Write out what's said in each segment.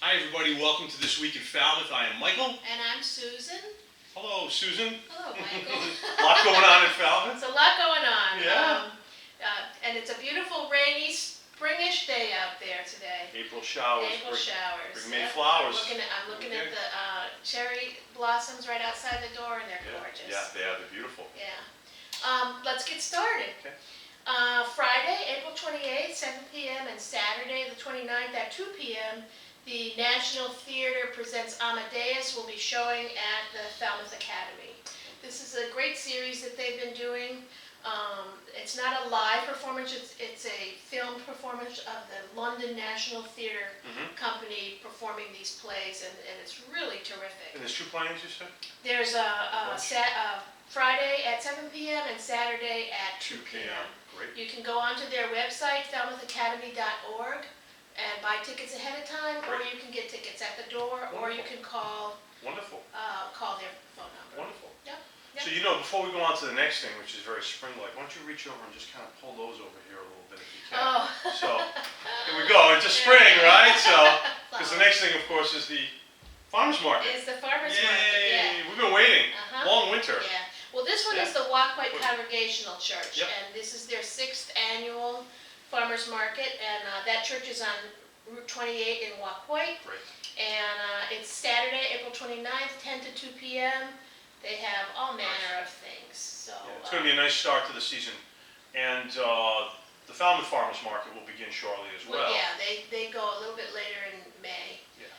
Hi everybody, welcome to This Week in Falmouth. I am Michael. And I'm Susan. Hello, Susan. Hello, Michael. A lot going on in Falmouth. It's a lot going on. Yeah. And it's a beautiful, rainy, springish day out there today. April showers. April showers. Bring May flowers. I'm looking at the cherry blossoms right outside the door, and they're gorgeous. Yeah, they are. They're beautiful. Yeah. Let's get started. Okay. Friday, April 28th, 7 p.m. and Saturday, the 29th at 2 p.m., the National Theater presents Amadeus will be showing at the Falmouth Academy. This is a great series that they've been doing. It's not a live performance, it's a film performance of the London National Theatre Company performing these plays, and it's really terrific. And there's 2 plays, you said? There's a Friday at 7 p.m. and Saturday at 2 p.m. Great. You can go onto their website, falmouthacademy.org, and buy tickets ahead of time, or you can get tickets at the door, or you can call Wonderful. Call their phone number. Wonderful. Yep. So before we go on to the next thing, which is very spring-like, why don't you reach over and just kind of pull those over here a little bit if you can. Oh. So, here we go. It's a spring, right? So, because the next thing, of course, is the farmers market. Is the farmers Yay! market? Yeah. We've been waiting. Long winter. Yeah. Well, this one is the Walkway Congregational Church, Yep. and this is their 6th annual farmers market, and that church is on Route 28 in Walkway. Great. And it's Saturday, April 29th, 10 to 2 p.m. They have all manner of things. So It's going to be a nice start to the season, and the Falmouth Farmers Market will begin shortly as well. Yeah, they go a little bit later in May. Yeah.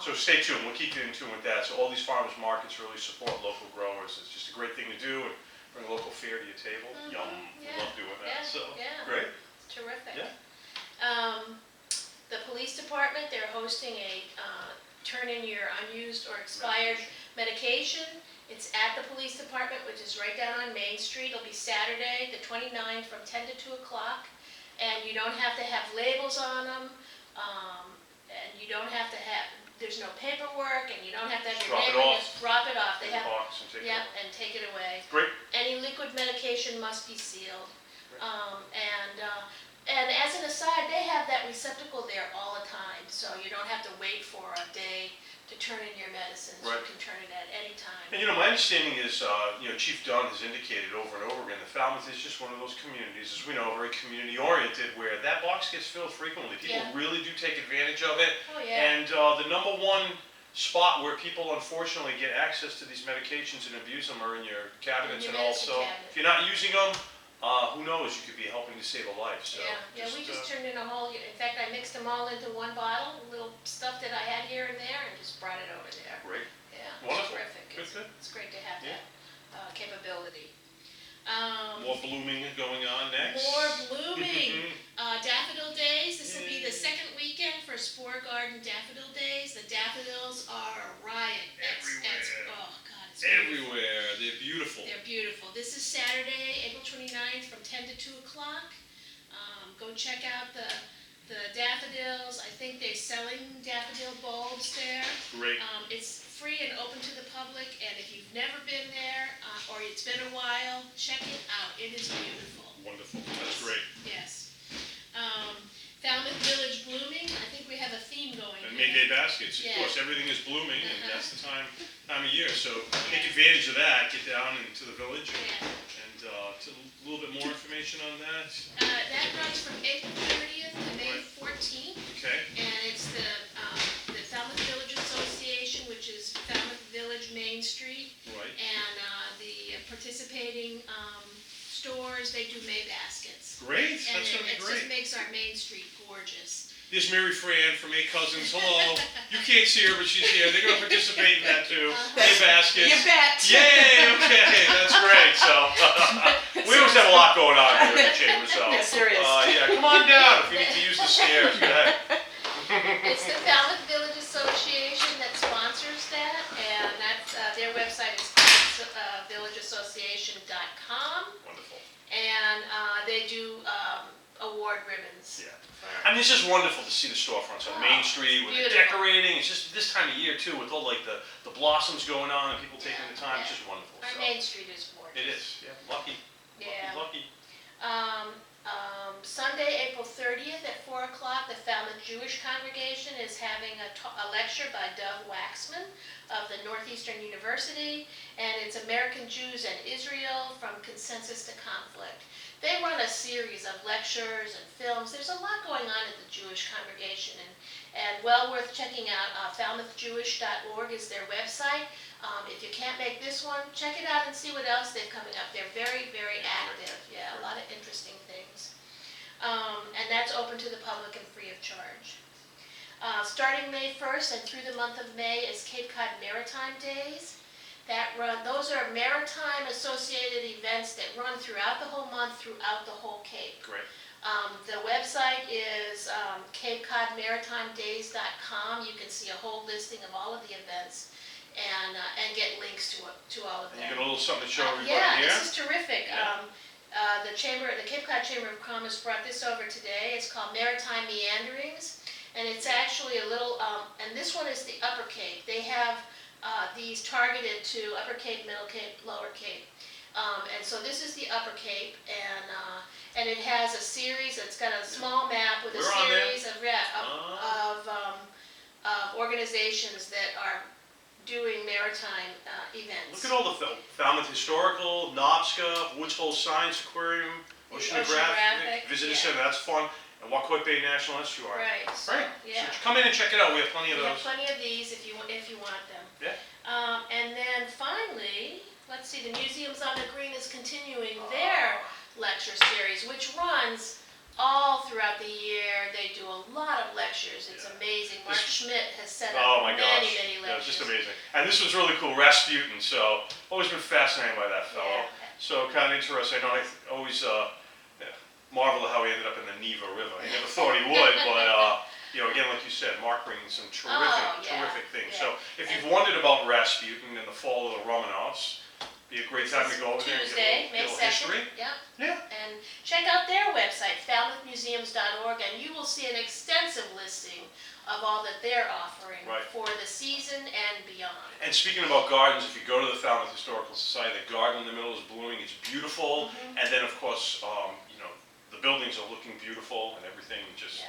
So stay tuned. We'll keep you in tune with that. So all these farmers markets really support local growers. It's just a great thing to do, and bring a local fare to your table. Yum. Yeah. We love doing that. Yeah. So Yeah. great. It's terrific. Yeah. The police department, they're hosting a turn in your unused or expired medication. It's at the police department, which is right down on Main Street. It'll be Saturday, the 29th, from 10 to 2 o'clock. And you don't have to have labels on them. And you don't have to have, there's no paperwork, and you don't have to have your name on it. Just drop it off. They have, Box and take it. and take it away. Great. Any liquid medication must be sealed. And as an aside, they have that receptacle there all the time, so you don't have to wait for a day to turn in your medicines. Right. You can turn it at any time. And my understanding is, Chief Dunn has indicated over and over again, that Falmouth is just one of those communities, as we know, very community-oriented, where that box gets filled frequently. People really do take advantage of it. Oh, yeah. And the number one spot where people unfortunately get access to these medications and abuse them are in your cabinets, In your and medicine also, cabinet. if you're not using them, who knows, you could be helping to save a life. So We just turned in a whole, in fact, I mixed them all into one bottle, little stuff that I had here and there, and just brought it over there. Great. Yeah, Wonderful. it's terrific. Good. It's great to have that capability. More blooming going on next. More blooming. Daffodil Days. This will be the second weekend for Spore Garden Daffodil Days. The daffodils are a riot. Everywhere. Oh, God, it's beautiful. Everywhere. They're beautiful. They're beautiful. This is Saturday, April 29th from 10 to 2 o'clock. Go check out the daffodils. I think they're selling daffodil bulbs there. Great. It's free and open to the public, and if you've never been there, or it's been a while, check it out. It is beautiful. Wonderful. That's great. Yes. Falmouth Village blooming. I think we have a theme going. And May Day baskets. Of course, everything is blooming, and that's the time of year. So take advantage of that. Get down into the village, and to a little bit more information on that. That runs from April 30th to May 14th. Okay. And it's the Falmouth Village Association, which is Falmouth Village Main Street. Right. And the participating stores, they do May baskets. Great. That's going to be And great. it just makes our Main Street gorgeous. There's Mary Fran from 8 Cousins. Hello. You can't see her, but she's here. They're going to participate in that too. May baskets. You bet. Yay. Okay. That's great. So we always have a lot going on here in the chamber. So Yes, there is. come on down if you need to use the stairs. Go ahead. It's the Falmouth Village Association that sponsors that, and that's their website is villageassociation.com, Wonderful. and they do award ribbons. Yeah. I mean, it's just wonderful to see the storefronts on Main Street with the decorating. It's just this time of year too, with all like the blossoms going on and people taking the time. It's just wonderful. Our So. Main Street is gorgeous. It is. Yeah. Lucky. Yeah. Lucky. Sunday, April 30th at 4 o'clock, the Falmouth Jewish congregation is having a lecture by Dov Waxman of the Northeastern University, and it's American Jews and Israel from Consensus to Conflict. They run a series of lectures and films. There's a lot going on at the Jewish congregation, and well worth checking out. FalmouthJewish.org is their website. If you can't make this one, check it out and see what else they're coming up. They're very, very active. Yeah, a lot of interesting things. And that's open to the public and free of charge. Starting May 1st and through the month of May is Cape Cod Maritime Days. Those are maritime associated events that run throughout the whole month, throughout the whole Cape. Great. The website is CapeCodMaritimeDays.com. You can see a whole listing of all of the events and get links to all of them. And you got a little something to show everybody Yeah, here? this is terrific. Yeah. The Cape Cod Chamber of Commerce brought this over today. It's called Maritime Meanderings, and it's actually a little, and this one is the Upper Cape. They have these targeted to Upper Cape, Middle Cape, Lower Cape. And so this is the Upper Cape, and it has a series. It's got a small map with a series of organizations that are doing maritime events. Look at all the Falmouth Historical, NOBSCA, Woods Hole Science Aquarium, Oceanographic, Visitor Center, that's fun, and Wacoit Bay National Estuary. Right, so, Right. yeah. So come in and check it out, we have plenty of We have those. plenty of these if you want them. Yeah. And then finally, let's see, the Museums on the Green is continuing their lecture series, which runs all throughout the year. They do a lot of lectures. It's amazing. Mark Schmidt has set up many lectures. lectures. Yeah, it's just amazing. And this was really cool, Rasputin, so always been fascinated by that fellow. Yeah. So kind of interesting. I know I always marvel at how he ended up in the Neva River. I never thought he would, but again, like you said, Mark brings some terrific things. Yeah. So if you've wondered about Rasputin and the fall of the Romanovs, be a great time to go over there and Tuesday, get May a little 2nd. history. Yep. Yeah. And check out their website, falmouthmuseums.org, and you will see an extensive listing of all that they're offering for the season and beyond. And speaking about gardens, if you go to the Falmouth Historical Society, the garden in the middle is blooming. It's beautiful. Mm-hmm. And then, of course, the buildings are looking beautiful and everything. Just,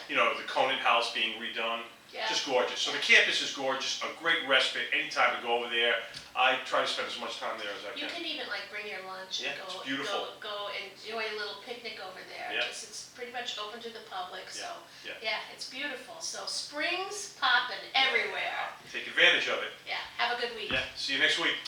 the Conant House being redone. Yeah. Just gorgeous. So the campus is gorgeous, a great respite anytime to go over there. I try to spend as much time there as I You can. can even bring your lunch and It's beautiful. go enjoy a little picnic over there. Yeah. It's pretty much open to the public, so Yeah. It's beautiful. So spring's popping everywhere. Take advantage of it. Yeah, have a good week. Yeah. See you next week.